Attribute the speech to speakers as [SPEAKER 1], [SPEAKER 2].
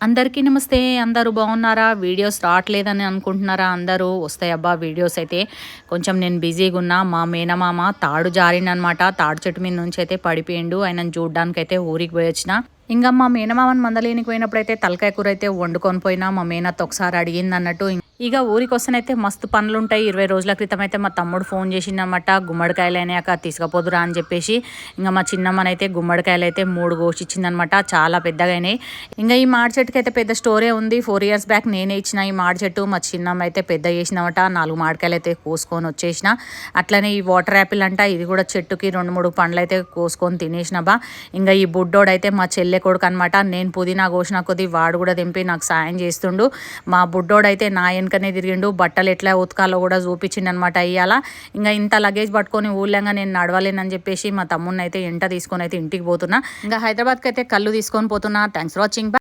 [SPEAKER 1] అందరికీ నమస్తే. అందరూ బాగున్నారా? వీడియోస్ రావట్లేదని అనుకుంటున్నారా? అందరూ వస్తాయి అబ్బా వీడియోస్ అయితే. కొంచెం నేను బిజీగా ఉన్నా. మా మేనమామ తాడు జారిండనమాట. తాడు చెట్టు మీద నుంచి అయితే పడిపోయిండు. ఆయనను చూడ్డానికైతే ఊరికి పోయి వచ్చిన. ఇంకా మా మేనమామని మందలేనికి పోయినప్పుడైతే తలకాయ కూర అయితే వండుకొని పోయినా. మా మేనత్త ఒకసారి అడిగింది అన్నట్టు. ఇక ఊరికి వస్తేనైతే మస్తు పనులు ఉంటాయి. 20 రోజుల క్రితం అయితే మా తమ్ముడు ఫోన్ చేసిండనమాట. గుమ్మడికాయలు అయినాక తీసుకుపోదురా అని చెప్పేసి. ఇంకా మా చిన్నమ్మనైతే గుమ్మడికాయలు అయితే 3 కోసిచ్చిందనమాట. చాలా పెద్దగా అయినాయి. ఇంకా ఈ మాడి చెట్టుకి అయితే పెద్ద స్టోరీ ఉంది. 4 ఇయర్స్ బ్యాక్ నేనే ఇచ్చిన ఈ మాడి చెట్టు. మా చిన్నమ్మ అయితే పెద్ద చేసినమాట. 4 మామిడికాయలు అయితే కోసుకొని వచ్చేసిన. అట్లనే ఈ వాటర్ యాపిల్ అంట, ఇది కూడా చెట్టుకి 2-3 పండ్లు అయితే కోసుకొని తినేసినబా. ఇంకా ఈ బుడ్డోడైతే మా చెల్లె కొడుకు అనమాట. నేను పుదీనా కోసిన కొద్ది వాడు కూడా దింపి నాకు సాయం చేస్తుండు. మా బుడ్డోడైతే నా వెనకనే తిరిగిండు. బట్టలు ఎట్లా ఉతకాలో కూడా చూపించిండు అనమాట. ఇవాళ ఇంకా ఇంత లగేజ్ పట్టుకొని ఊళ్ళంగా నేను నడవలేనని చెప్పేసి మా తమ్ముడిని అయితే ఎంట తీసుకొని అయితే ఇంటికి పోతున్నా. ఇంకా హైదరాబాద్కి అయితే కళ్ళు తీసుకొని పోతున్నా. Thanks for watching.